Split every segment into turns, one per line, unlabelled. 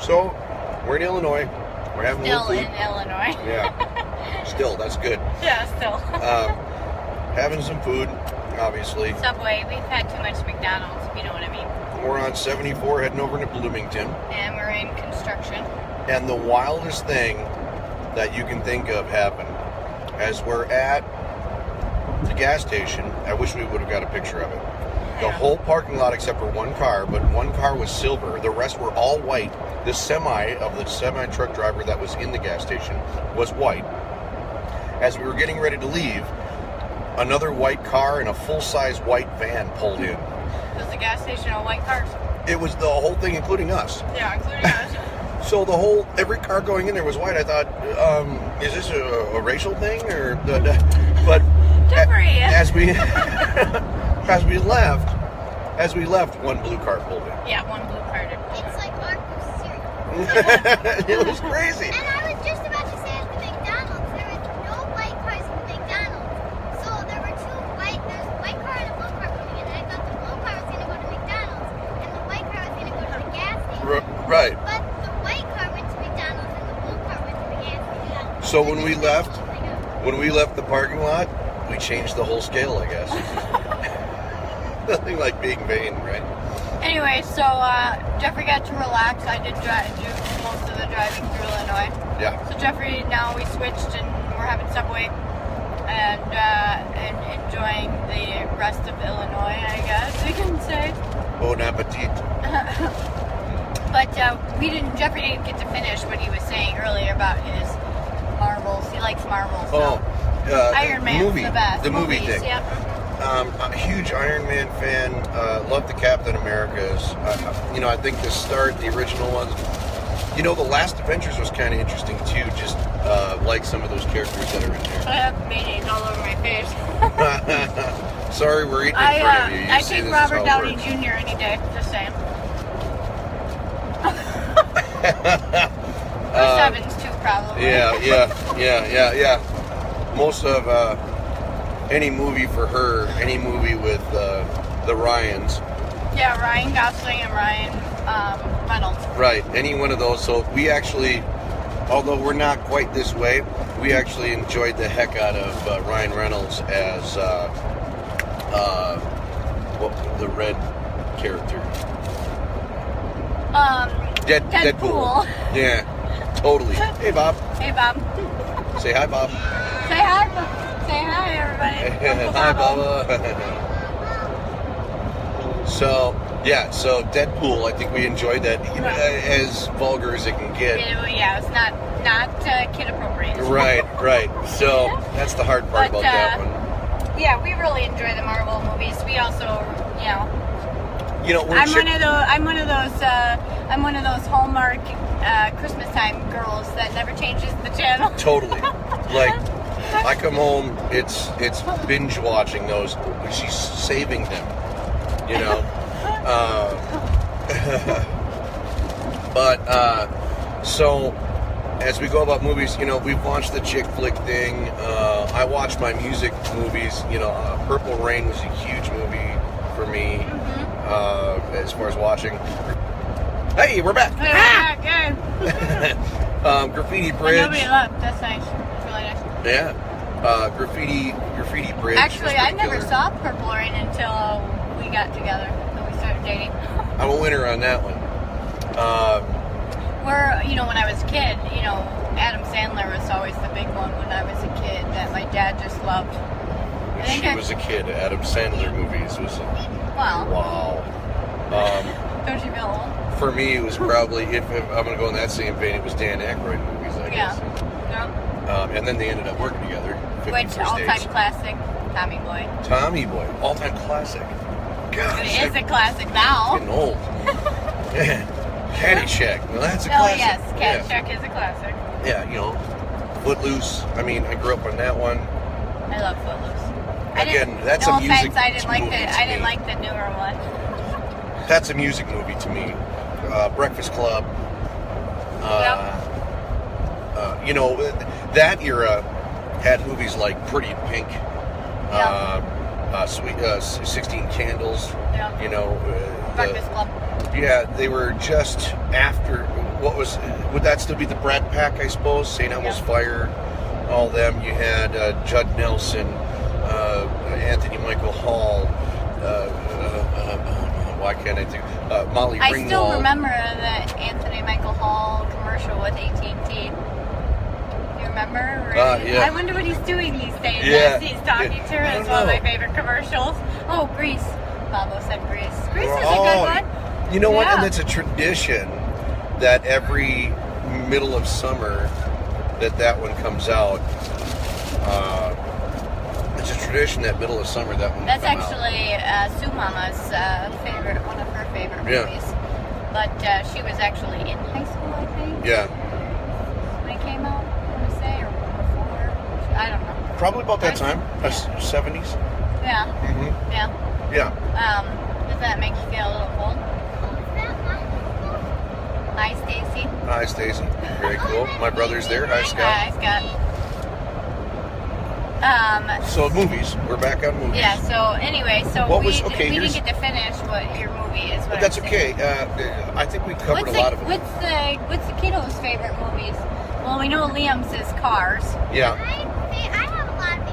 So, we're in Illinois. We're having
Still
a little
in
food.
Illinois.
Yeah. Still, that's good.
Yeah, still.
Having some food, obviously.
Subway. We've had too much McDonald's, if you know what I mean.
We're on 74 heading over to Bloomington.
And we're in construction.
And the wildest thing that you can think of happened as we're at the gas station. I wish we would have got a picture of it. The whole parking lot except for one car, but one car was silver. The rest were all white. The semi-truck driver that was in the gas station was white. As we were getting ready to leave, another white car and a full-size white van pulled in.
Was the gas station all white cars?
It was the whole thing, including us.
Yeah, including us.
So every car going in there was white. I thought, is this a racial thing or? But as we left, one blue car pulled in.
Yeah, one blue car did.
It's like Arcus cereal.
It was crazy.
And I was just about to say at the McDonald's, there were no white cars at the McDonald's. So there were there's a white car and a blue car coming in, and I thought the blue car was going to go to McDonald's, and the white car was going to go to the gas station.
Right.
But the white car went to McDonald's, and the blue car went to the gas station.
So when we left the parking lot, we changed the whole scale, I guess. Nothing like being vain, right?
Anyway, so Jeffrey got to relax. I did do most of the driving through Illinois.
Yeah.
So Jeffrey, now we switched and we're having Subway and enjoying the rest of Illinois, I guess we can say.
Bon appetit.
But Jeffrey didn't get to finish what he was saying earlier about his Marvels. He likes Marvels. So. Iron Man's the best.
The movie
Movies,
thing.
Yep.
A huge Iron Man fan. Love the Captain Americas. I think the original ones. The Last Adventures was kind of interesting too. Just like some of those characters that are in there.
I have mayonnaise all over my face.
Sorry, we're eating in front of you.
I take Robert Downey Jr. any day. Just saying. Chris Evans too, probably.
Yeah. Most of any movie for her, any movie with the Ryans.
Yeah, Ryan Gosling and Ryan Reynolds.
Right, any one of those. So we actually, although we're not quite this way, we actually enjoyed the heck out of Ryan Reynolds as the red character. Deadpool. Yeah, totally. Hey, Bob.
Hey, Bob.
Say hi, Bob.
Say hi, Bob. Say hi, everybody.
Hi, Baba. So Deadpool, I think we enjoyed that, as vulgar as it can get.
Yeah, it's not kid appropriate.
Right. So that's the hard part about that one.
Yeah, we really enjoy the Marvel movies. We also,
we're
I'm one of those Hallmark Christmas time girls that never changes the channel.
Totally. Like, I come home, it's binge watching those. She's saving them, so as we go about movies, we've watched the chick flick thing. I watch my music movies. Purple Rain was a huge movie for me. As far as watching. Hey, we're back.
Good.
Graffiti Bridge.
Nobody left. That's nice. That's really nice.
Yeah. Graffiti Bridge.
Actually, I never saw Purple Rain until we got together. When we started dating.
I'm a winner on that one.
When I was a kid, Adam Sandler was always the big one when I was a kid that my dad just loved.
When she was a kid, Adam Sandler movies was wow.
Don't you feel old?
For me, it was probably, if I'm going to go in that same vein, it was Dan Aykroyd movies, I guess.
Yeah.
And then they ended up working together.
Which, all-time classic, Tommy Boy.
Tommy Boy, all-time classic. God,
it is a classic now.
Getting old. Caddyshack. Well, that's a classic.
Oh, yes, Caddyshack is a classic.
Yeah, Footloose. I mean, I grew up on that one.
I love Footloose.
Again, that's a music movie.
I didn't like the newer one.
That's a music movie to me. Breakfast Club. That era had movies like Pretty in Pink. 16 Candles.
Yeah. Breakfast Club.
Yeah, they were just after. would that still be the Brat Pack, I suppose? St. Elmo's
Yeah.
Fire, all them. You had Judd Nelson, Anthony Michael Hall, why can't I think? Molly Ringwald.
I still remember the Anthony Michael Hall commercial with AT&T. You remember?
Yeah.
I wonder what he's doing these days.
Yeah.
As he's talking to her.
I
It's
don't
one of my
know.
favorite commercials. Oh, Grease. Bobo said Grease. Grease is a
Oh,
good one.
You know what?
Yeah.
And it's a tradition that every middle of summer that one comes out. It's a tradition that middle of summer that one
That's
comes out.
actually Sue Mama's favorite, one of her favorite movies. But she was actually in high school, I think.
Yeah.
When it came out, I want to say, or before. I don't know.
Probably about that time.
Yeah.
70s.
Yeah.
Mm-hmm.
Yeah.
Yeah.
Does that make you feel a little cold? Hi, Stacy.
Hi, Stacy. Very cool. My brother's there. Hi, Scott.
Hi, Scott.
So movies. We're back on movies.
Yeah. So anyway,
What
we
was- okay,
didn't
here's-
get to finish what your movie is.
But
What
that's
I'm saying.
okay. I think we covered
What's
a lot of it.
What's the kiddos' favorite movies? Well, we know Liam's is Cars.
Yeah.
I have a lot of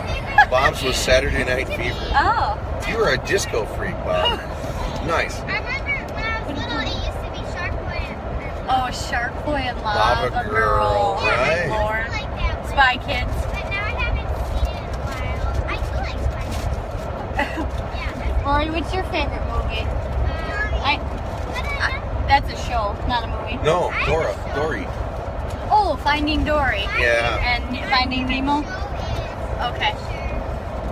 favorites.
Bob's was Saturday Night Fever.
Oh.
You were a disco freak, Bob. Nice.
I remember when I was little, it used to be Shark Boy and
Oh, Shark Boy and
Lava
Lava
Girl,
Girl.
right.
Lord.
like that.
Spy Kids.
But now I haven't seen it in a while. I do like Spy Kids. Yeah,
Rory, what's your favorite movie? That's a show, not a movie.
No, Dory.
Oh, Finding Dory.
Yeah.
And Finding Nemo. Okay.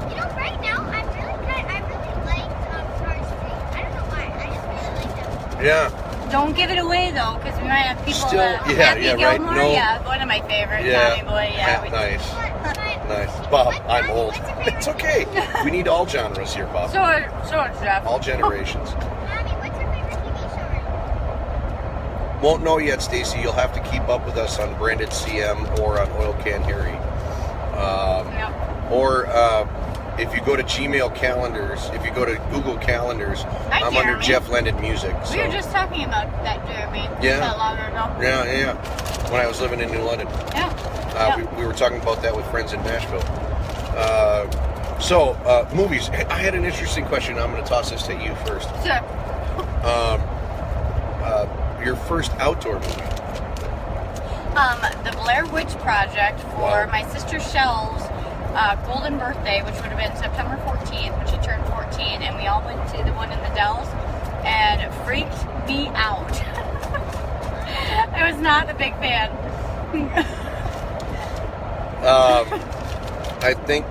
You know, right now I really like Cars 3. I don't know why. I just really like them.
Yeah.
Don't give it away though, because we might have people
Still-
that
yeah,
Happy
yeah, right.
Gilmore.
No.
Yeah, one of my favorites.
Yeah.
Tommy Boy. Yeah.
Nice.
But
Nice. Bob, I'm old. It's okay. We need all genres here, Bob.
So is Jeff.
All generations.
Mommy, what's your favorite TV show right now?
Won't know yet, Stacy. You'll have to keep up with us on Branded CM or on Oil Can Harry.
Yep.
Or if you go to Gmail calendars, if you go to Google Calendars,
Hi,
I'm under
Jeremy.
Jeff Lendon Music. So.
We were just talking about that, Jeremy.
Yeah.
Not long ago.
Yeah. When I was living in New London.
Yeah.
We were talking about that with friends in Nashville. Movies. I had an interesting question. I'm going to toss this to you first.
Sure.
Your first outdoor movie.
The Blair Witch Project for
Wow.
my sister Shell's golden birthday, which would have been September 14th, when she turned 14, and we all went to the one in the Dells, and it freaked me out. I was not a big fan.
I think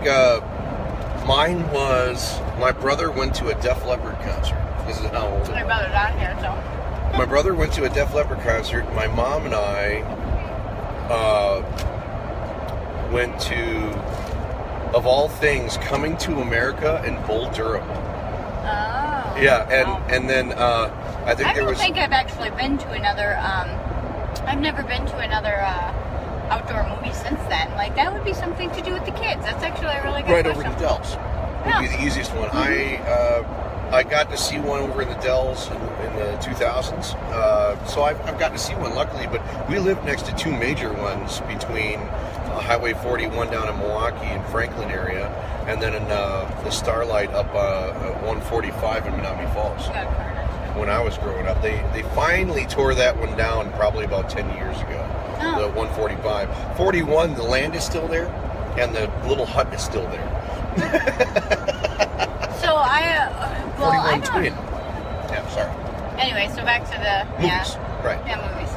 mine was my brother went to a Def Leppard concert. This is how old it
My
was.
brother's on here, so.
My brother went to a Def Leppard concert. My mom and I went to, of all things, Coming to America in Bull Durham.
Oh.
Yeah,
Wow.
and then I think
I
there
don't
was.
think I've actually been to another. I've never been to another outdoor movie since then. Like that would be something to do with the kids. That's actually a really good
Right over
question.
the Dells would be the easiest one. I got to see one over in the Dells in the 2000s. So I've gotten to see one, luckily. But we lived next to two major ones between Highway 41 down in Milwaukee and Franklin area, and then in the Starlight up 145 in Menominee Falls.
Good carnage.
When I was growing up, they finally tore that one down probably about 10 years ago.
Oh.
The 145. 41, the land is still there, and the little hut is still there.
So I, well, I
41
don't.
twin. Yeah, sorry.
Anyway, so back to the
Movies. Right.
yeah, movies.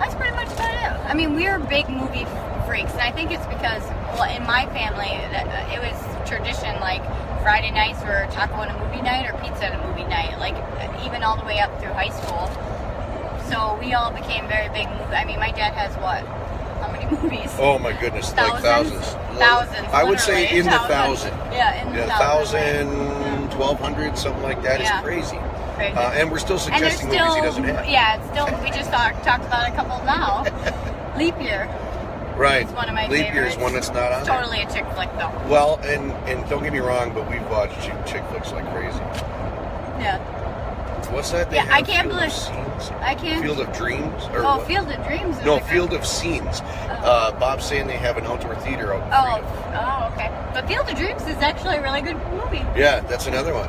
That's pretty much about it. I mean, we're big movie freaks, and I think it's because, well, in my family, it was tradition. Like Friday nights were taco and a movie night, or pizza and a movie night. Like even all the way up through high school. So we all became very big movie. I mean, my dad has what? How many movies?
Oh my goodness, like thousands.
Thousands.
I would say
literally.
in the thousand.
Yeah, in the
Yeah,
thousand.
1,200, something like that.
Yeah.
It's crazy.
Crazy.
And we're still
And there's
suggesting
still,
movies he doesn't have.
yeah, it's still. We just talked about a couple now. Leap Year.
Right.
It's one of my
Leap Year is
favorites.
one that's not on
It's
there.
totally a chick flick, though.
Well, and don't get me wrong, but we've watched chick flicks like crazy.
Yeah.
What's that? They
Yeah, I
have
can't
Field of
believe-
Scenes?
I can't.
Field of Dreams? Or
Oh,
what?
Field of Dreams. Is
No,
a good-
Field of Scenes.
Oh.
Bob's saying they have an outdoor theater out in
Oh,
Freedom.
okay. But Field of Dreams is actually a really good movie.
Yeah, that's another one.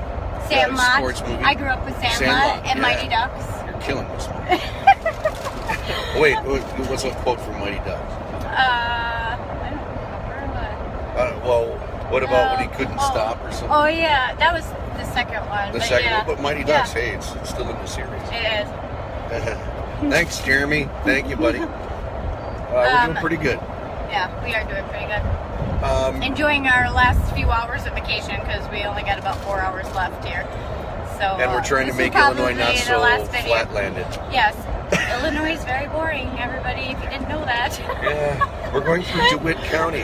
Sandlot.
Sports movie.
I grew up with Sandlot,
Sandlot,
and
yeah.
Mighty Ducks.
You're killing this one. Wait, what's a quote from Mighty Ducks?
I don't remember what.
Well, what about when he couldn't stop or something?
Oh yeah, that was the second one.
The
but
second
yeah.
one, but Mighty Ducks, hey, it's still in the series.
It is.
Thanks, Jeremy. Thank you, buddy. We're doing pretty good.
Yeah, we are doing pretty good. Enjoying our last few hours of vacation because we only got about 4 hours left here. So.
And we're trying to
this
make
will
Illinois
probably
not
be the
so
last video.
flat-landed.
Yes, Illinois is very boring. Everybody, if you didn't know that.
Yeah, we're going through DeWitt County.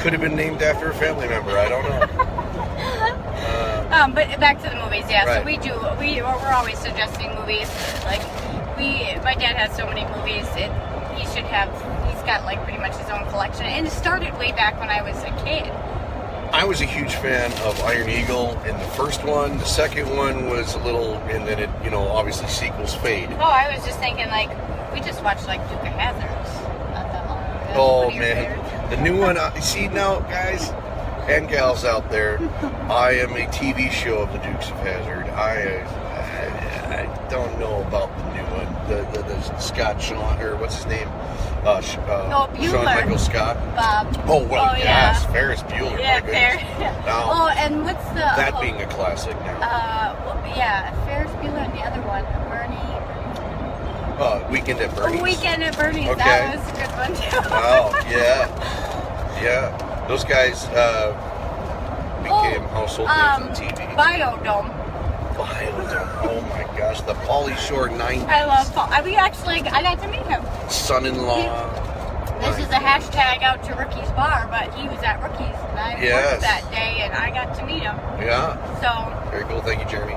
Could have been named after a family member. I don't know.
But back to the movies, yeah.
Right.
So we're always suggesting movies. Like my dad has so many movies. He's got like pretty much his own collection, and it started way back when I was a kid.
I was a huge fan of Iron Eagle in the first one. The second one was a little, and then it, obviously sequels fade.
Oh, I was just thinking like we just watched like Duke of Hazzards not that long ago.
Oh
One of your
man,
favorites.
the new one. See now, guys and gals out there, I am a TV show of the Dukes of Hazzard. I don't know about the new one. The Scott Sean, or what's his name? Sean
Bueller.
Michael Scott.
Bob.
Oh well,
Oh,
yes,
yeah.
Ferris Bueller.
Yeah,
my goodness.
fair.
Now,
Oh, and what's the
that being a classic now.
yeah, Ferris Bueller and the other one, Bernie.
Weekend at Bernie's.
Weekend at Bernie's.
Okay.
That was a good one too.
Wow, yeah. Those guys became household names on TV.
Biodome.
Oh my gosh, the Pauly Shore 90s.
I love Paul. I got to meet him.
Son-in-law.
This is a hashtag out to Rookie's Bar, but he was at Rookie's and I worked that day and I got to meet him.
Yeah.
So
Very cool. Thank you, Jeremy.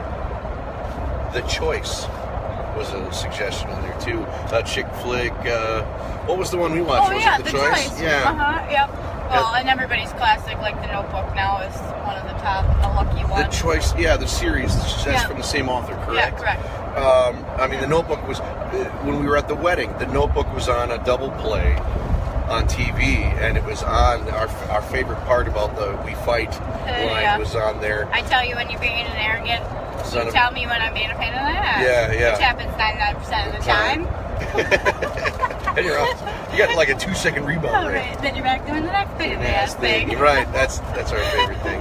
The Choice was a suggestion on there too. Chick flick. What was the one we watched?
oh
was
yeah,
it
The
The Choice?
Choice.
Yeah.
Yep. Well, and everybody's classic, like The Notebook now is one of the top, a lucky one.
The Choice. Yeah, the series. That's
Yeah.
from the same author,
Yeah,
correct?
correct.
I mean, The Notebook was when we were at the wedding. The Notebook was on a double play on TV, and it was on our favorite part about the "We Fight" line
Yeah.
was on there.
I tell you when you're being an arrogant.
Son
You
of-
tell me when I'm being a pain in the ass.
Yeah.
Which happens 99% of the time.
And you're off. You got like a 2-second rebound
All
rate.
right, then you're back doing the next pain in the ass thing.
Right, that's our favorite thing.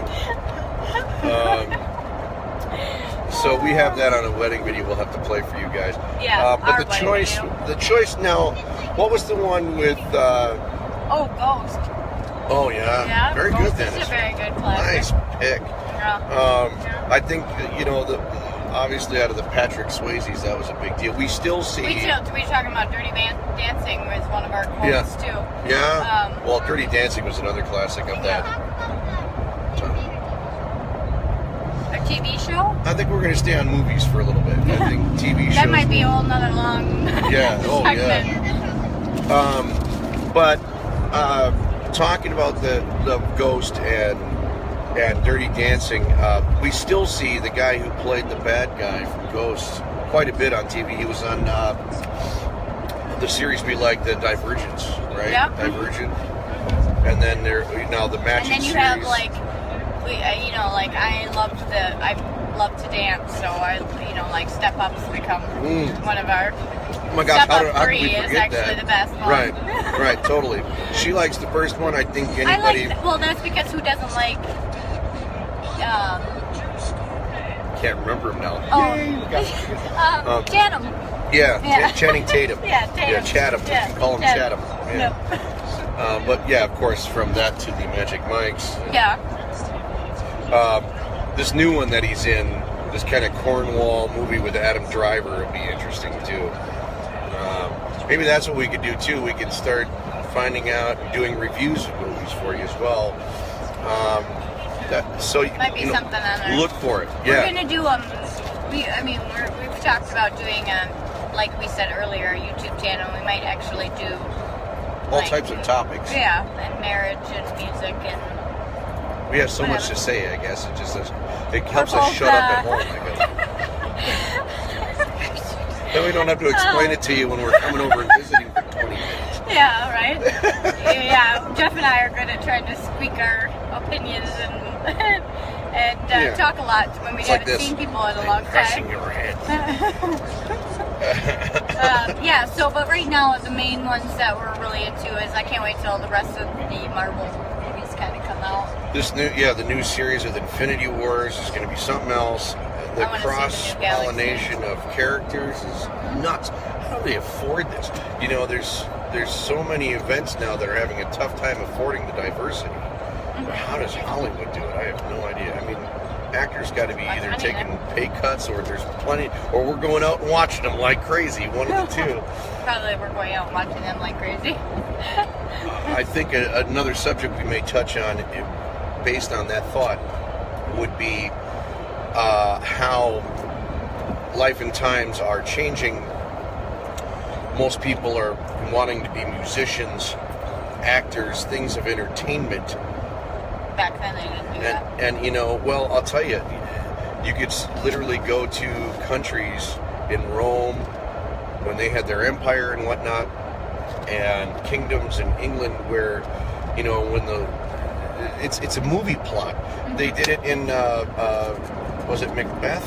So we have that on a wedding video. We'll have to play for you guys.
Yeah,
but
our
the
wedding
choice,
video.
the choice now. What was the one with?
Oh, Ghost.
Oh yeah,
Yeah,
very
Ghost
good, Dennis.
is a very good classic.
Nice pick.
Yeah.
I think obviously out of the Patrick Swayzes, that was a big deal. We still see.
We talking about Dirty Dancing was one of our quotes too.
Yeah. Well, Dirty Dancing was another classic of that.
A TV show?
I think we're going to stay on movies for a little bit. I think TV shows.
That might be a whole nother long
Yeah. Oh
segment.
yeah. But talking about the Ghost and Dirty Dancing, we still see the guy who played the bad guy from Ghost quite a bit on TV. He was on the series we like, the Divergence, right?
Yeah.
Divergent. And then now the matching
And then you
series.
have like, I love to dance, so like Step Up's become one of our.
Oh my gosh,
Step
how
Up
could
3
we
is
forget
actually
that?
the best one.
Right, totally. She likes the first one. I think anybody
well, that's because who doesn't like?
can't remember him now.
Chatham.
Yeah. Channing Tatum.
Yeah, Tatum.
Yeah, Chatham.
Yeah,
You can call him
Chatham.
Chatham. Yeah. But yeah, of course, from that to the Magic Mikes.
Yeah.
This new one that he's in, this kind of Cornwall movie with Adam Driver, will be interesting too. Maybe that's what we could do too. We could start finding out, doing reviews of movies for you as well.
Might be something on there.
Look for it.
We're
Yeah.
gonna do we've talked about doing like we said earlier, a YouTube channel. We might actually do
All types of topics.
Yeah, and marriage and music and.
We have so much to say, I guess. It helps us
both,
shut up at home, I guess. Then we don't have to explain it to you when we're coming over and visiting for 20 minutes.
Yeah, right? Yeah, Jeff and I are good at trying to squeak our opinions and talk a lot when we haven't seen people in a long
crushing
time.
your head.
Yeah, so, but right now, the main ones that we're really into is I can't wait till the rest of the Marvel movies kind of come out.
The new series with Infinity Wars is going to be something else. The cross-pollination of characters is nuts. How do they afford this? You know, there's so many events now that are having a tough time affording the diversity. But how does Hollywood do it? I have no idea. I mean, actors got to be either taking pay cuts or there's plenty, or we're going out and watching them like crazy. One of the two.
Probably we're going out and watching them like crazy.
I think another subject we may touch on, based on that thought, would be how life and times are changing. Most people are wanting to be musicians, actors, things of entertainment.
Back then they didn't do that.
And you know, well, I'll tell you, you could literally go to countries in Rome when they had their empire and whatnot, and kingdoms in England where, you know, when it's a movie plot. Mm-hmm. They did it in was it Macbeth?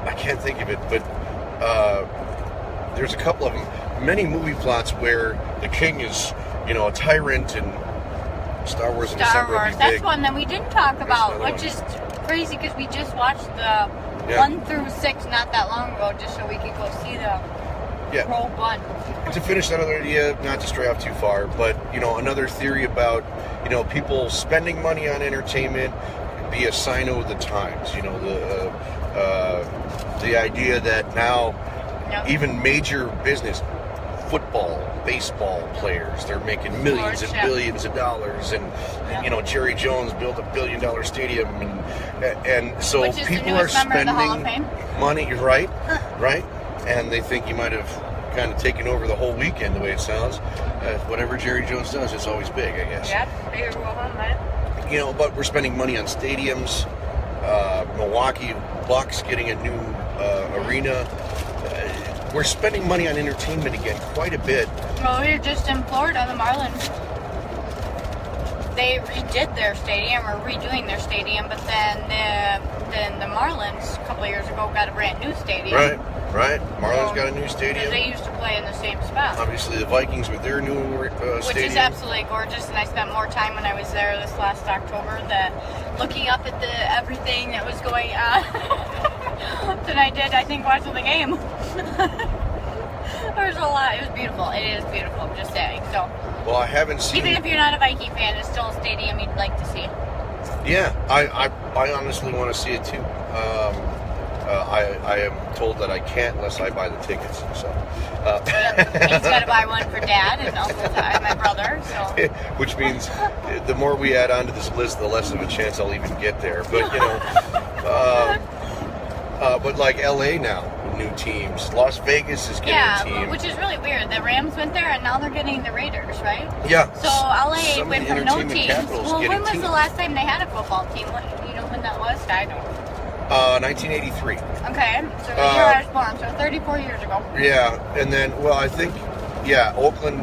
I can't think of it, but there's a couple of them. Many movie plots where the king is, you know, a tyrant, and Star Wars in December would be big.
That's one that we didn't talk about, which is crazy because we just watched the 1 through 6 not that long ago, just so we could go see the Rogue One.
To finish that other idea, not to stray off too far, but you know, another theory about, you know, people spending money on entertainment be a sign of the times. You know, the idea that now even major business, football, baseball players, they're making millions and billions of dollars, and you know, Jerry Jones built $1 billion stadium, and so people are spending money, right, and they think you might have kind of taken over the whole weekend, the way it sounds. Whatever Jerry Jones does, it's always big, I guess.
Yeah, bigger go home, right?
You know, but we're spending money on stadiums. Milwaukee Bucks getting a new arena. We're spending money on entertainment again quite a bit.
Well, we were just in Florida, the Marlins. They redid their stadium, or redoing their stadium, but then the Marlins a couple of years ago got a brand new stadium.
Right. Marlins got a new stadium.
They used to play in the same spot.
Obviously, the Vikings with their new stadium.
Which is absolutely gorgeous, and I spent more time when I was there this last October looking up at everything that was going on than I did, I think, watching the game. There was a lot. It was beautiful. It is beautiful, I'm just saying. So,
well, I haven't seen...
Even if you're not a Viking fan, it's still a stadium you'd like to see.
Yeah, I honestly want to see it too. I am told that I can't unless I buy the tickets. So,
he's got to buy one for Dad and Uncle Ty, my brother. So,
which means the more we add on to this list, the less of a chance I'll even get there. But you know, but like LA now, new teams. Las Vegas is getting a team,
which is really weird. The Rams went there, and now they're getting the Raiders, right?
Yeah.
So LA went from no teams. Well, when was the last time they had a football team? You know when that was? I don't.
1983.
Okay, so the year I was born, so 34 years ago.
Yeah, and then, well, I think, Oakland,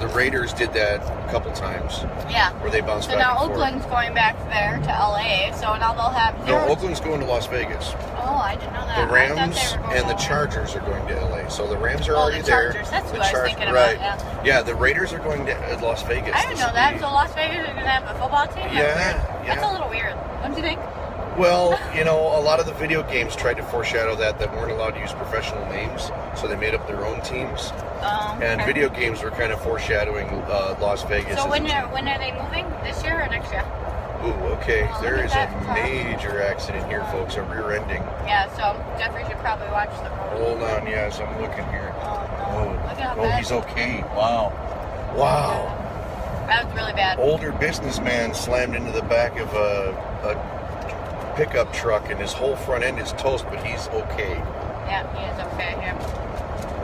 the Raiders did that a couple times. Yeah. Where they bounced back.
So now Oakland's going back there to LA, so now they'll have...
No, Oakland's going to Las Vegas.
Oh, I didn't know that.
The Rams and the Chargers are going to LA. So the Rams are already
there.
Chargers.
That's what I was thinking about,
Yeah, the Raiders are going to Las Vegas.
I didn't know that. So Las Vegas is going to have a football team?
Yeah.
That's a little weird. Don't you think?
Well, you know, a lot of the video games tried to foreshadow that weren't allowed to use professional names, so they made up their own teams. And video games were kind of foreshadowing Las Vegas.
So when are they moving? This year or next year?
Ooh, okay. There is a major accident here, folks. A rear ending.
Yeah, so Jeffrey should probably watch the movie.
Hold on, yes, I'm looking here.
Oh, no. Look at how bad.
He's okay. Wow.
That was really bad.
Older businessman slammed into the back of a pickup truck, and his whole front end is toast, but he's okay.
Yeah, he is okay. Yeah.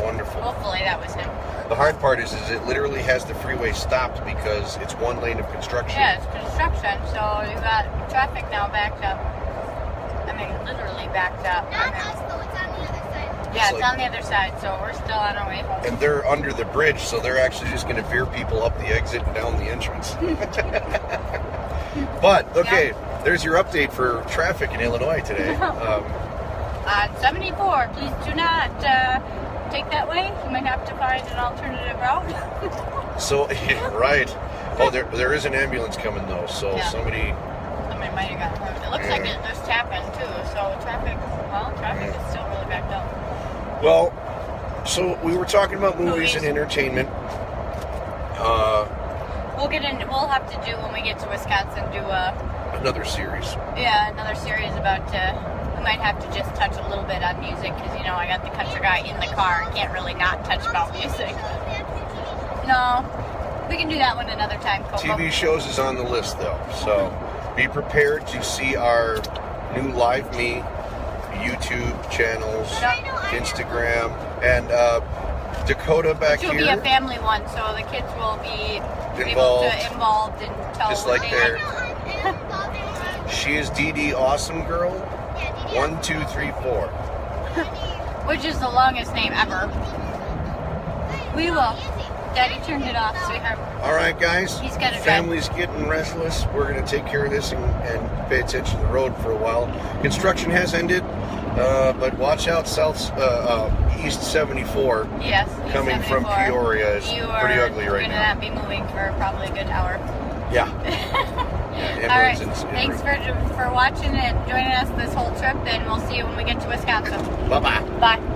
Wonderful.
Hopefully that was him.
The hard part is it literally has the freeway stopped because it's one lane of construction.
Yeah, it's construction, so you got traffic now backed up. I mean, literally backed up.
Not us, though. It's on the other side.
Yeah,
It's
it's
like-
on the other side, so we're still on our way home.
And they're under the bridge, so they're actually just going to veer people up the exit and down the entrance. But, okay, there's your update for traffic in Illinois today.
On 74, please do not take that way. You might have to find an alternative route.
So, yeah, right. Oh, there is an ambulance coming, though, so
Yeah.
somebody...
Somebody might have gotten hurt. It looks like there's tapping, too, so traffic is still really backed up.
Well, so we were talking about movies and entertainment.
We'll have to do, when we get to Wisconsin, do
Another series.
another series about, we might have to just touch a little bit on music, because, you know, I got the country guy in the car. I can't really not touch about music. No, we can do that one another time, Coco.
TV shows is on the list, though, so be prepared to see our new Live Me YouTube channels, Instagram, and Dakota back
Which will
here.
be a family one, so the kids will be
Involved.
involved and tell
Just
what
like
they
their- She is DD Awesome Girl. 1, 2, 3, 4.
which is the longest name ever. We will. Daddy turned it off, sweetheart.
All right, guys.
He's gotta drive.
Family's getting restless. We're going to take care of this and pay attention to the road for a while. Construction has ended, but watch out East 74
Yes.
coming from
74.
Peoria is
You
pretty
are
ugly right
gonna
now.
not be moving for probably a good hour.
Yeah.
All right. Thanks for watching and joining us this whole trip, and we'll see you when we get to Wisconsin.
Bye-bye.
Bye.